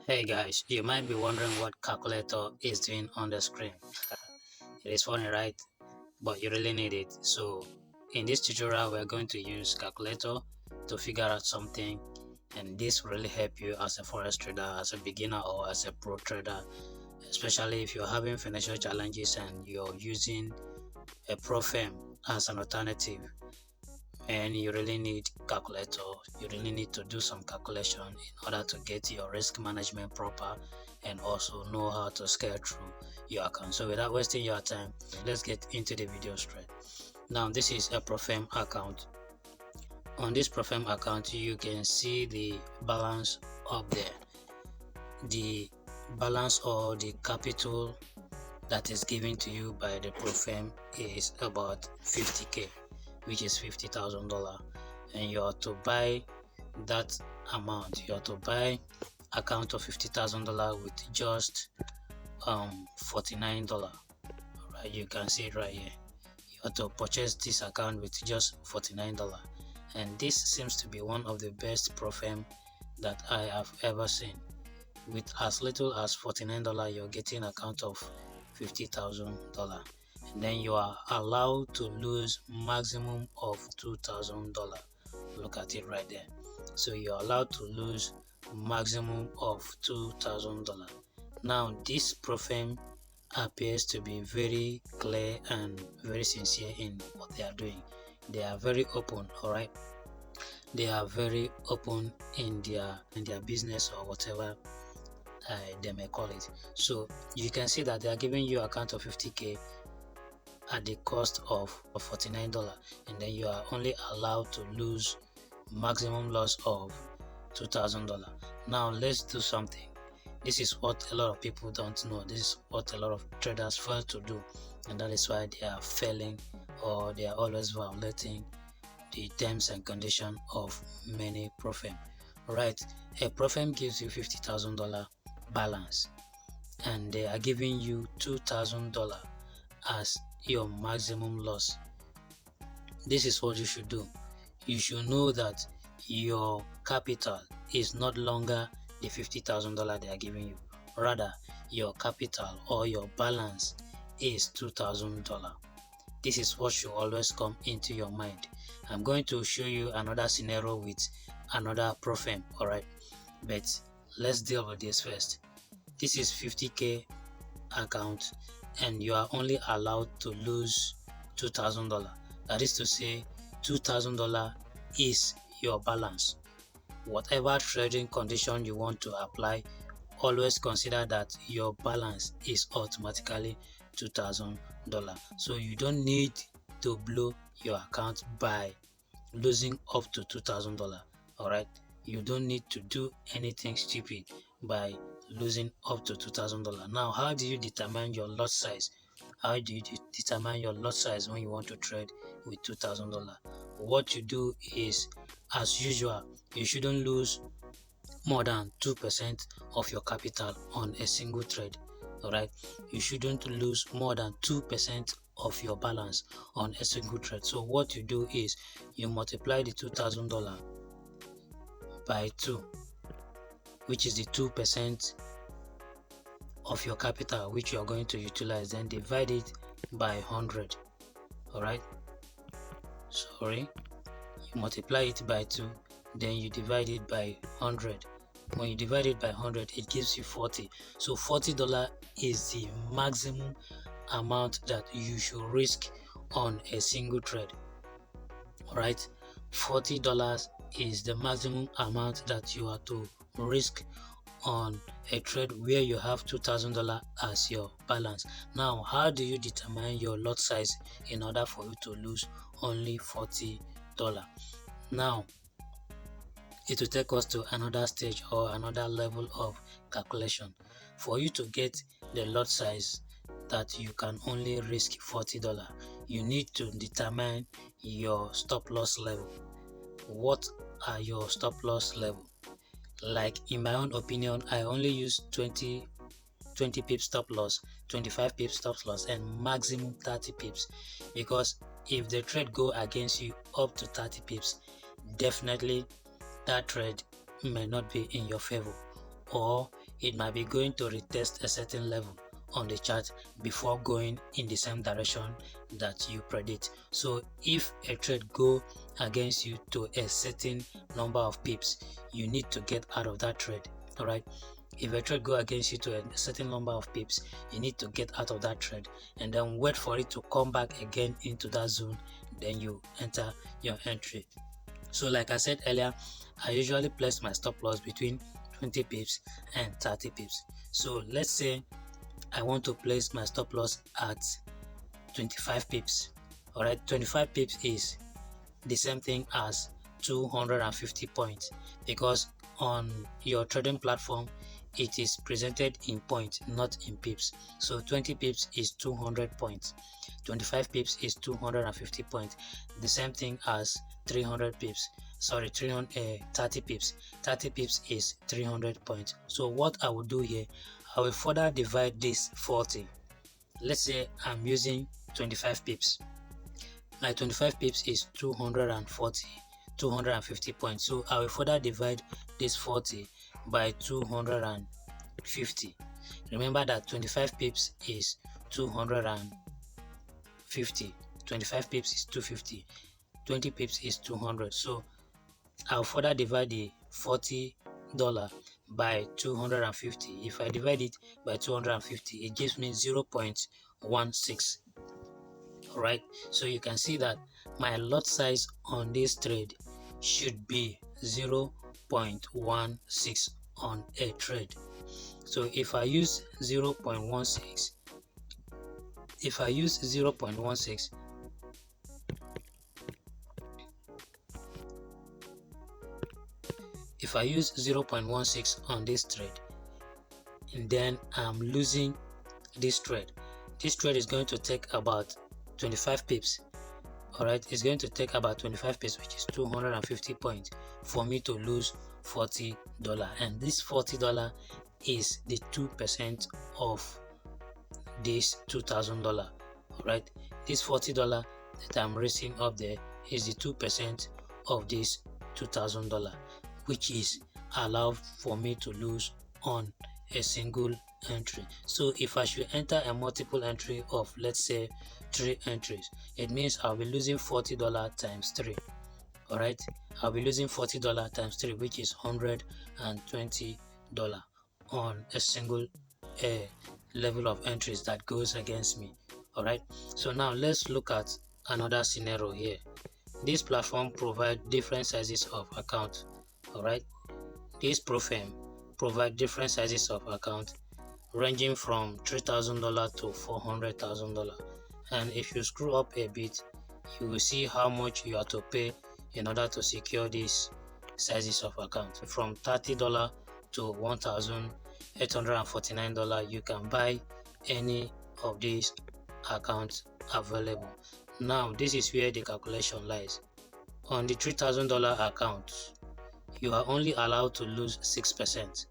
Hey guys, you might be wondering what calculator is doing on the screen. It is funny, right? But you really need it. So in this tutorial, we're going to use calculator to figure out something, and this will really help you as a forex trader, as a beginner or as a pro trader, especially if you're having financial challenges and you're using a pro firm as an alternative. And you really need calculator. You really need to do some calculation in order to get your risk management proper and also know how to scale through your account. So without wasting your time, let's get into the video straight. Now this is a Profirm account. On this Profirm account, you can see the balance up there. The balance or the capital that is given to you by the Profirm is about 50k, which is $50,000, and you are to buy that amount. You are to buy account of $50,000 with just $49. Right, you can see it right here. You are to purchase this account with just $49, and this seems to be one of the best Profirm that I have ever seen. With as little as $49, you're getting an account of $50,000, and then you are allowed to lose maximum of $2,000. Look at it right there. So you're allowed to lose maximum of $2,000. Now this Profirm appears to be very clear and very sincere in what they are doing. They are very open, all right. They are very open in their business or whatever they may call it. So you can see that they are giving you account of 50k at the cost of $49, and then you are only allowed to lose maximum loss of $2,000. Now let's do something. This is what a lot of people don't know. This is what a lot of traders fail to do, and that is why they are failing, or they are always violating the terms and conditions of many Profirm. Right, a Profirm gives you $50,000 balance, and they are giving you $2,000 as your maximum loss. This is what you should do. You should know that your capital is not longer the $50,000 they are giving you. Rather, your capital or your balance is $2,000. This is what should always come into your mind. I'm going to show you another scenario with another Profirm, alright? But let's deal with this first. This is 50k account, and you are only allowed to lose $2,000. That is to say, $2,000 is your balance. Whatever trading condition you want to apply, always consider that your balance is automatically $2,000. So you don't need to blow your account by losing up to $2,000. All right, you don't need to do anything stupid by losing up to $2,000. Now, how do you determine your lot size? How do you determine your lot size when you want to trade with $2,000? What you do is, as usual, you shouldn't lose more than 2% of your capital on a single trade. All right, you shouldn't lose more than 2% of your balance on a single trade. So what you do is you multiply the $2,000 by 2, which is the 2% of your capital which you are going to utilize, then divide it by 100. All right, you multiply it by 2, then you divide it by 100. When you divide it by 100, it gives you 40. So $40 is the maximum amount that you should risk on a single trade. All right, $40 is the maximum amount that you are to risk on a trade where you have $2,000 as your balance. Now, how do you determine your lot size in order for you to lose only $40? Now, it will take us to another stage or another level of calculation. For you to get the lot size that you can only risk $40, you need to determine your stop loss level. What are your stop loss level? Like, in my own opinion, I only use 20 pips stop loss, 25 pips stop loss, and maximum 30 pips, because if the trade go against you up to 30 pips, definitely that trade may not be in your favor, or it might be going to retest a certain level on the chart before going in the same direction that you predict. So if a trade go against you to a certain number of pips, you need to get out of that trade. All right, if a trade go against you to a certain number of pips, you need to get out of that trade and then wait for it to come back again into that zone, then you enter your entry. So like I said earlier, I usually place my stop loss between 20 pips and 30 pips. So let's say I want to place my stop loss at 25 pips. All right, 25 pips is the same thing as 250 points, because on your trading platform it is presented in points, not in pips. So 20 pips is 200 points, 25 pips is 250 points, the same thing as 300 pips. Sorry, 30 pips. 30 pips is 300 points. So what I will do here, I will further divide this 40. Let's say I'm using 25 pips. My 25 pips is 250 points. So I will further divide this 40 by 250. Remember that 25 pips is 250. 25 pips is 250. 20 pips is 200. So I'll further divide the $40 by 250. If I divide it by 250, it gives me 0.16. Alright, so you can see that my lot size on this trade should be 0.16 on a trade. So if I use 0.16, if I use 0.16, if I use 0.16 on this trade, and then I'm losing this trade. This trade is going to take about 25 pips. Alright, it's going to take about 25 pips, which is 250 points, for me to lose $40. And this $40 is the 2% of this $2,000. Alright, this $40 that I'm raising up there is the 2% of this $2,000, which is allowed for me to lose on a single entry. So if I should enter a multiple entry of, let's say, 3 entries, it means I'll be losing $40 times 3. All right, I'll be losing $40 times 3, which is $120 on a single level of entries that goes against me. All right, so now let's look at another scenario here. This platform provides different sizes of account. All right, this firm provide different sizes of account ranging from $3,000 to $400,000. And if you screw up a bit, you will see how much you have to pay in order to secure these sizes of account. From $30 to $1,849, you can buy any of these accounts available. Now this is where the calculation lies. On the $3,000 account, you are only allowed to lose 6%.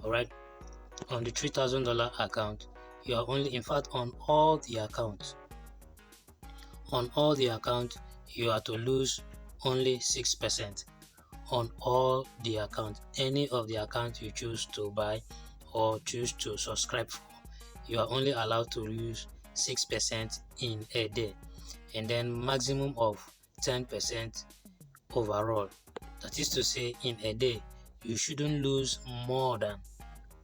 Alright, on the $3,000 account, you are only, in fact, on all the accounts, you are to lose only 6% on all the accounts. Any of the accounts you choose to buy or choose to subscribe for, you are only allowed to lose 6% in a day, and then maximum of 10% overall. That is to say, in a day you shouldn't lose more than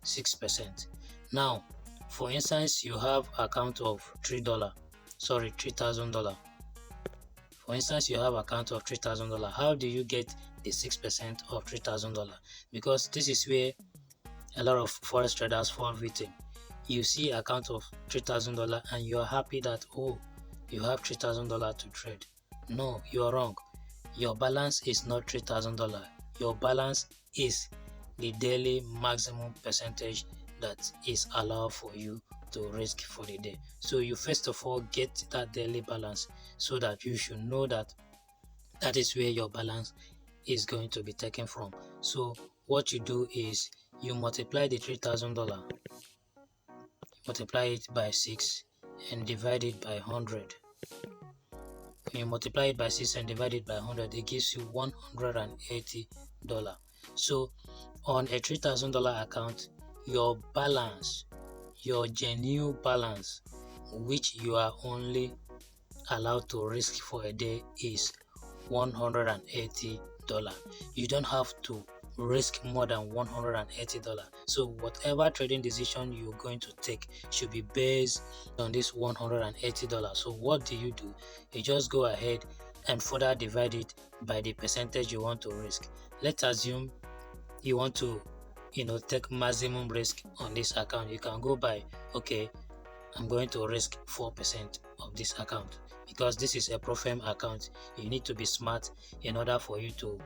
6%. Now, for instance, you have account of $3,000. For instance, you have account of $3,000. How do you get the 6% of $3,000? Because this is where a lot of forex traders fall victim. You see account of $3,000 and you are happy that, oh, you have $3,000 to trade. No, you are wrong. Your balance is not $3,000. Your balance is the daily maximum percentage that is allowed for you to risk for the day. So you first of all get that daily balance, so that you should know that that is where your balance is going to be taken from. So what you do is you multiply the $3,000, multiply it by 6 and divide it by 100. When you multiply it by 6 and divide it by 100, it gives you $180. So on a $3,000 account, your balance, your genuine balance, which you are only allowed to risk for a day, is $180. You don't have to risk more than $180. So whatever trading decision you're going to take should be based on this $180. So what do? You just go ahead and further divide it by the percentage you want to risk. Let's assume you want to take maximum risk on this account. You can go by, okay, I'm going to risk 4% of this account, because this is a pro-firm account. You need to be smart in order for you to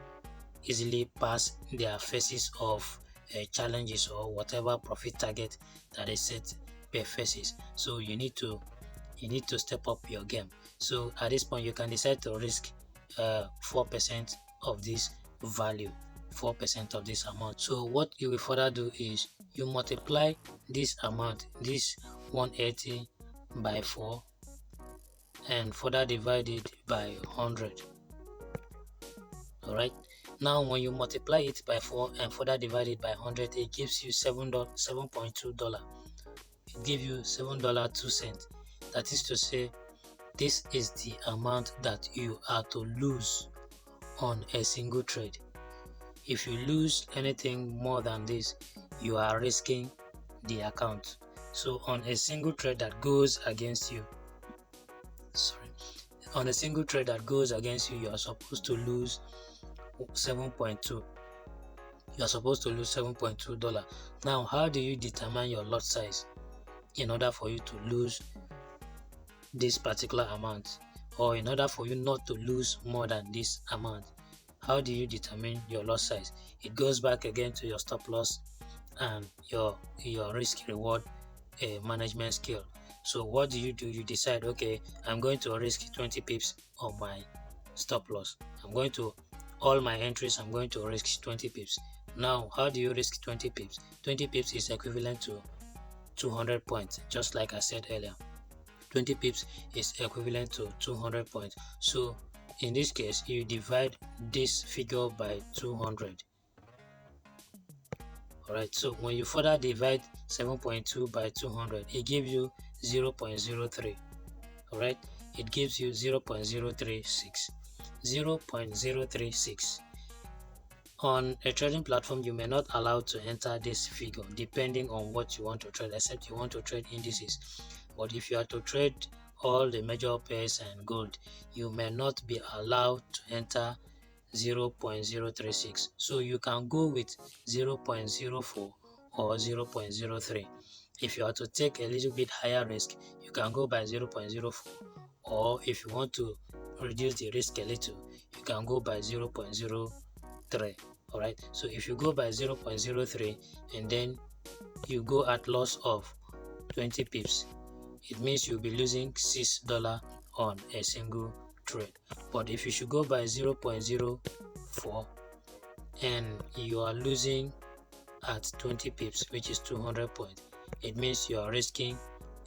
easily pass their phases of challenges or whatever profit target that is set per phases. So you need to step up your game. So at this point, you can decide to risk 4% of this value, 4% of this amount. So what you will further do is you multiply this amount, this 180, by 4 and further divide it by 100. Alright, now when you multiply it by 4 and further divide it by 100, it gives you $7.2. It gives you $7.02. That is to say, this is the amount that you are to lose on a single trade. If you lose anything more than this, you are risking the account. So on a single trade that goes against you, on a single trade that goes against you, you are supposed to lose 7.2. You are supposed to lose $7.2. Now, how do you determine your lot size in order for you to lose this particular amount, or in order for you not to lose more than this amount? How do you determine your lot size? It goes back again to your stop loss and your risk reward management skill. So what do? You decide, okay, I'm going to risk 20 pips on my stop loss. All my entries, I'm going to risk 20 pips. Now, how do you risk 20 pips? 20 pips is equivalent to 200 points, just like I said earlier. 20 pips is equivalent to 200 points. So in this case, you divide this figure by 200. Alright, so when you further divide 7.2 by 200, it gives you 0.03. Alright, it gives you 0.036. 0.036. On a trading platform, you may not allow to enter this figure depending on what you want to trade, except you want to trade indices. But if you are to trade all the major pairs and gold, you may not be allowed to enter 0.036. So you can go with 0.04 or 0.03. If you are to take a little bit higher risk, you can go by 0.04, or if you want to reduce the risk a little, you can go by 0.03. Alright, so if you go by 0.03 and then you go at loss of 20 pips, it means you'll be losing $6 on a single trade. But if you should go by 0.04 and you are losing at 20 pips, which is 200 points, it means you are risking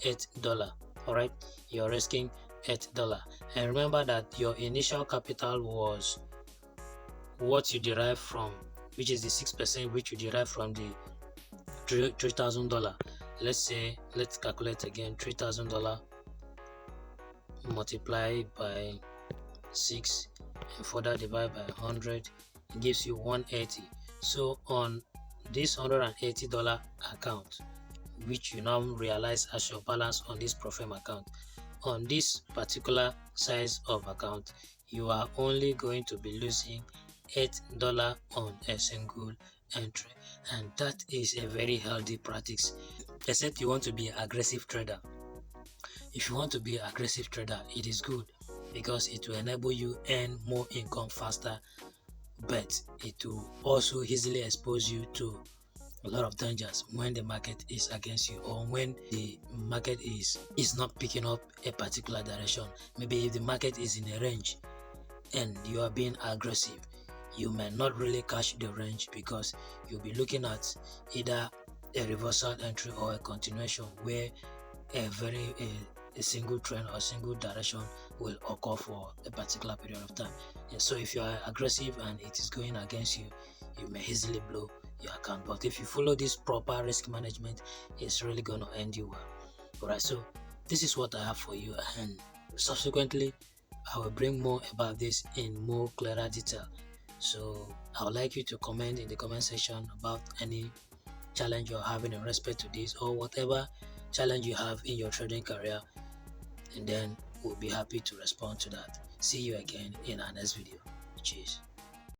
$8. Alright, you are risking $8. And remember that your initial capital was what you derive from, which is the 6% which you derive from the $3,000. Let's calculate again. $3,000 multiplied by 6 and further divide by 100, it gives you 180. So on this $180 account, which you now realize as your balance on this pro-firm account, on this particular size of account, you are only going to be losing $8 on a single entry, and that is a very healthy practice, except you want to be an aggressive trader. If you want to be an aggressive trader, it is good because it will enable you earn more income faster, but it will also easily expose you to a lot of dangers when the market is against you, or when the market is not picking up a particular direction. Maybe if the market is in a range and you are being aggressive, you may not really catch the range because you'll be looking at either a reversal entry or a continuation where a single trend or single direction will occur for a particular period of time. And so if you are aggressive and it is going against you, you may easily blow your account. But if you follow this proper risk management, it's really going to end you well. Alright, so this is what I have for you, and subsequently I will bring more about this in more clearer detail. So I would like you to comment in the comment section about any challenge you're having in respect to this, or whatever challenge you have in your trading career, and then we'll be happy to respond to that. See you again in our next video. Cheers.